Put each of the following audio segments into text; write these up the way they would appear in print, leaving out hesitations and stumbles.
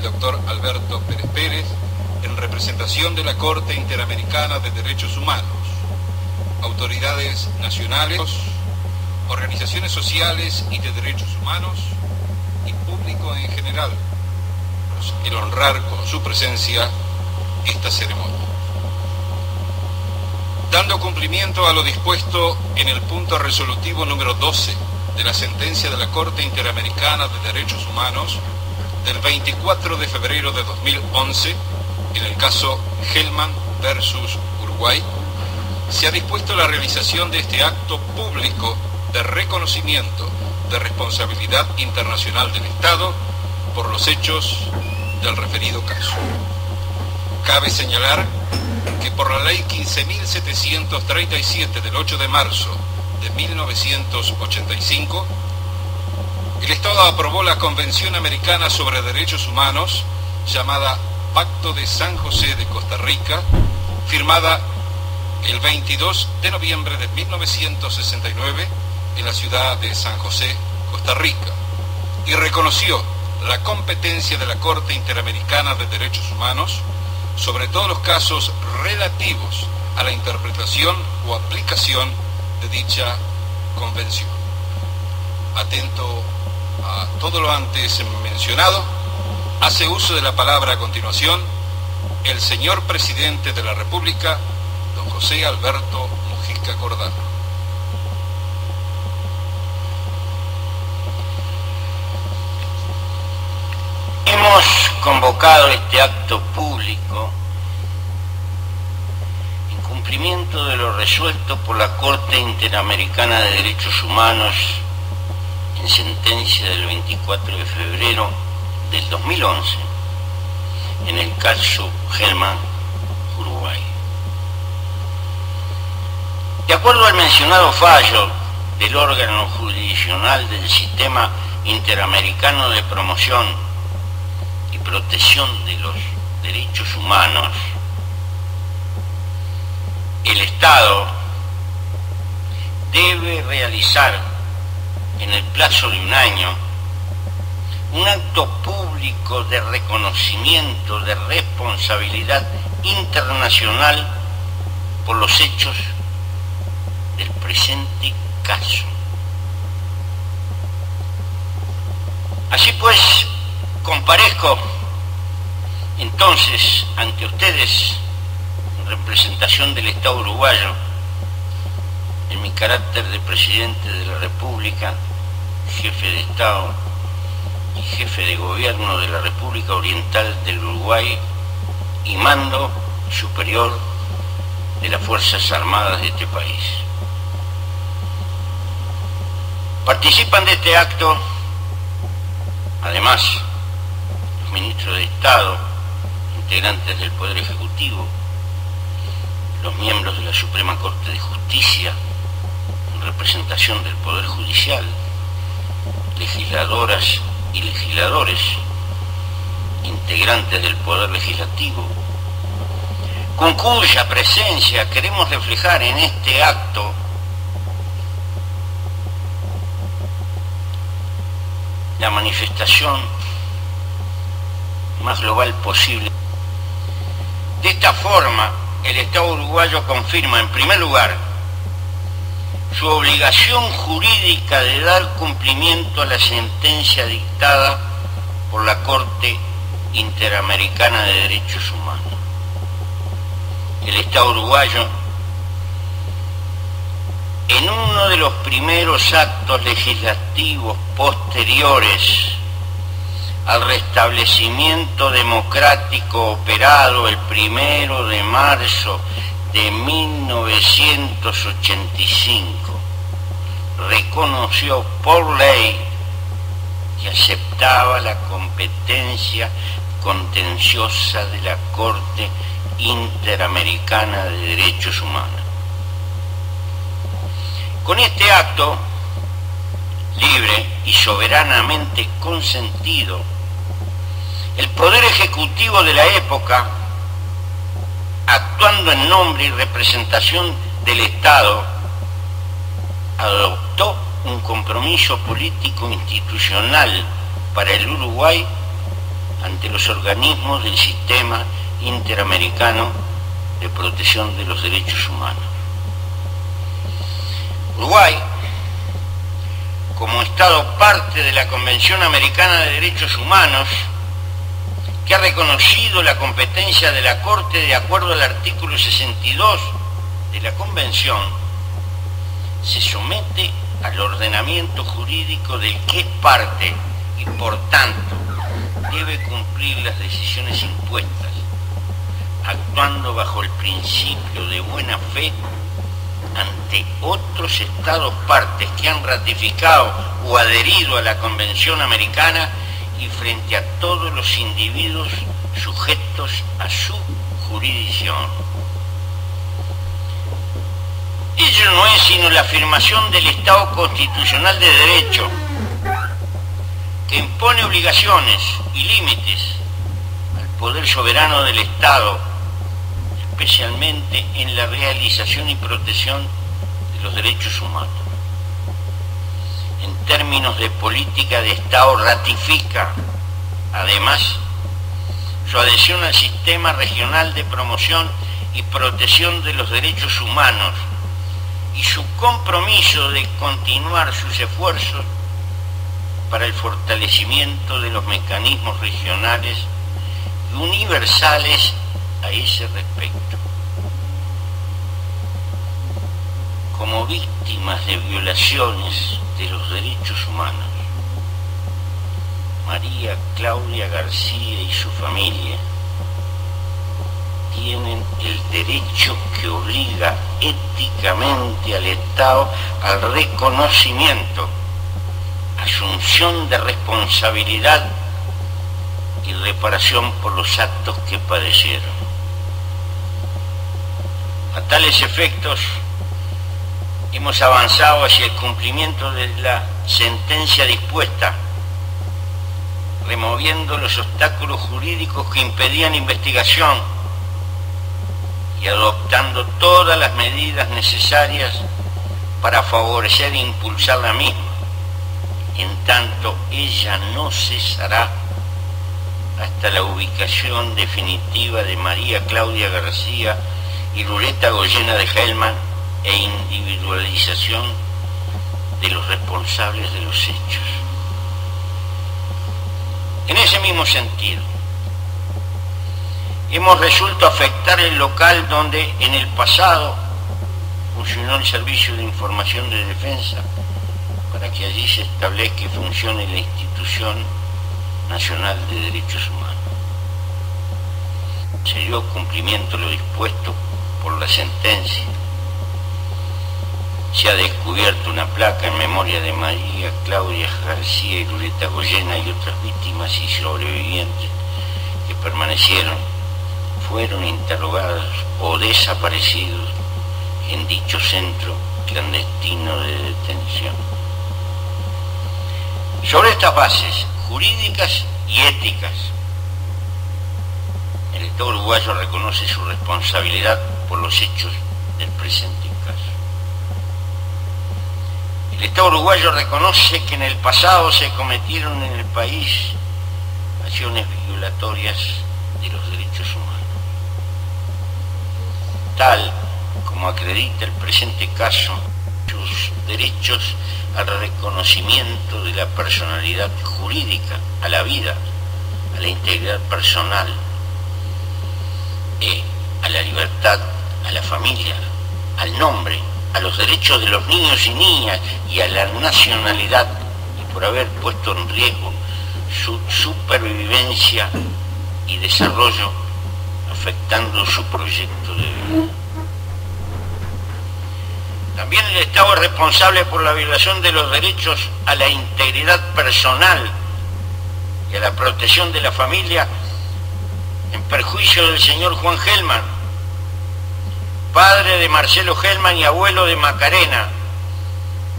doctor Alberto Pérez Pérez, en representación de la Corte Interamericana de Derechos Humanos, autoridades nacionales, organizaciones sociales y de derechos humanos y público en general, el honrar con su presencia esta ceremonia. Dando cumplimiento a lo dispuesto en el punto resolutivo número 12 de la sentencia de la Corte Interamericana de Derechos Humanos del 24 de febrero de 2011, en el caso Hellman versus Uruguay, se ha dispuesto la realización de este acto público de reconocimiento de responsabilidad internacional del Estado por los hechos del referido caso. Cabe señalar que por la ley 15.737 del 8 de marzo de 1985, el Estado aprobó la Convención Americana sobre Derechos Humanos, llamada Pacto de San José de Costa Rica, firmada el 22 de noviembre de 1969 en la ciudad de San José, Costa Rica, y reconoció la competencia de la Corte Interamericana de Derechos Humanos sobre todos los casos relativos a la interpretación o aplicación de dicha convención. Atento a todo lo antes mencionado, hace uso de la palabra a continuación el señor Presidente de la República, don José Alberto Mujica Cordano. Hemos convocado este acto público en cumplimiento de lo resuelto por la Corte Interamericana de Derechos Humanos en sentencia del 24 de febrero del 2011 en el caso Hellman, Uruguay. De acuerdo al mencionado fallo del órgano jurisdiccional del Sistema Interamericano de Promoción y Protección de los Derechos Humanos, el Estado debe realizar en el plazo de un año un acto público de reconocimiento de responsabilidad internacional por los hechos del presente caso. Así pues, comparezco entonces ante ustedes en representación del Estado uruguayo, en mi carácter de Presidente de la República, Jefe de Estado y Jefe de Gobierno de la República Oriental del Uruguay y Mando Superior de las Fuerzas Armadas de este país. Participan de este acto, además, los ministros de Estado, integrantes del Poder Ejecutivo, los miembros de la Suprema Corte de Justicia, en representación del Poder Judicial, legisladoras y legisladores, integrantes del Poder Legislativo, con cuya presencia queremos reflejar en este acto la manifestación más global posible. De esta forma, el Estado uruguayo confirma, en primer lugar, su obligación jurídica de dar cumplimiento a la sentencia dictada por la Corte Interamericana de Derechos Humanos. El Estado uruguayo, en uno de los primeros actos legislativos posteriores al restablecimiento democrático operado el 1 de marzo de 1985, reconoció por ley que aceptaba la competencia contenciosa de la Corte Interamericana de Derechos Humanos. Con este acto, libre y soberanamente consentido, el Poder Ejecutivo de la época, actuando en nombre y representación del Estado, adoptó un compromiso político institucional para el Uruguay ante los organismos del sistema interamericano de protección de los derechos humanos. Uruguay, como Estado parte de la Convención Americana de Derechos Humanos, que ha reconocido la competencia de la Corte de acuerdo al artículo 62 de la Convención, se somete al ordenamiento jurídico del que es parte y, por tanto, debe cumplir las decisiones impuestas, actuando bajo el principio de buena fe ante otros Estados partes que han ratificado o adherido a la Convención Americana y frente a todos los individuos sujetos a su jurisdicción. Ello no es sino la afirmación del Estado constitucional de derecho, que impone obligaciones y límites al poder soberano del Estado, especialmente en la realización y protección de los derechos humanos. En términos de política de Estado, ratifica, además, su adhesión al sistema regional de promoción y protección de los derechos humanos y su compromiso de continuar sus esfuerzos para el fortalecimiento de los mecanismos regionales y universales a ese respecto. Como víctimas de violaciones de los derechos humanos, María Claudia García y su familia tienen el derecho que obliga éticamente al Estado al reconocimiento, asunción de responsabilidad y reparación por los actos que padecieron. A tales efectos, hemos avanzado hacia el cumplimiento de la sentencia dispuesta, removiendo los obstáculos jurídicos que impedían investigación y adoptando todas las medidas necesarias para favorecer e impulsar la misma. En tanto, ella no cesará hasta la ubicación definitiva de María Claudia García y Lureta Goyena de Hellman e individualización de los responsables de los hechos. En ese mismo sentido, hemos resuelto afectar el local donde en el pasado funcionó el Servicio de Información de Defensa para que allí se establezca y funcione la Institución Nacional de Derechos Humanos. Se dio cumplimiento a lo dispuesto por la sentencia. Se ha descubierto una placa en memoria de María Claudia García y Lureta Goyena y otras víctimas y sobrevivientes que permanecieron, fueron interrogados o desaparecidos en dicho centro clandestino de detención. Sobre estas bases jurídicas y éticas, el Estado uruguayo reconoce su responsabilidad por los hechos del presente caso. El Estado uruguayo reconoce que en el pasado se cometieron en el país acciones violatorias de los derechos humanos, tal como acredita el presente caso, sus derechos al reconocimiento de la personalidad jurídica, a la vida, a la integridad personal, a la libertad, a la familia, al nombre, a los derechos de los niños y niñas y a la nacionalidad, y por haber puesto en riesgo su supervivencia y desarrollo, afectando su proyecto de vida. También el Estado es responsable por la violación de los derechos a la integridad personal y a la protección de la familia en perjuicio del señor Juan Hellman, padre de Marcelo Hellman y abuelo de Macarena,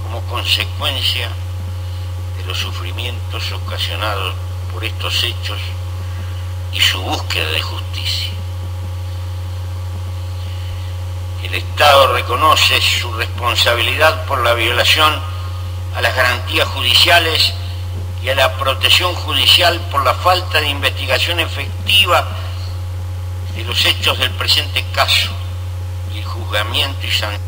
como consecuencia de los sufrimientos ocasionados por estos hechos y su búsqueda de justicia. El Estado reconoce su responsabilidad por la violación a las garantías judiciales y a la protección judicial por la falta de investigación efectiva de los hechos del presente caso y el juzgamiento y sanción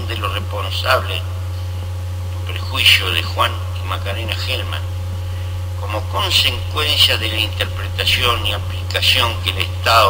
de los responsables en perjuicio de Juan y Macarena Gelman, como consecuencia de la interpretación y aplicación que el Estado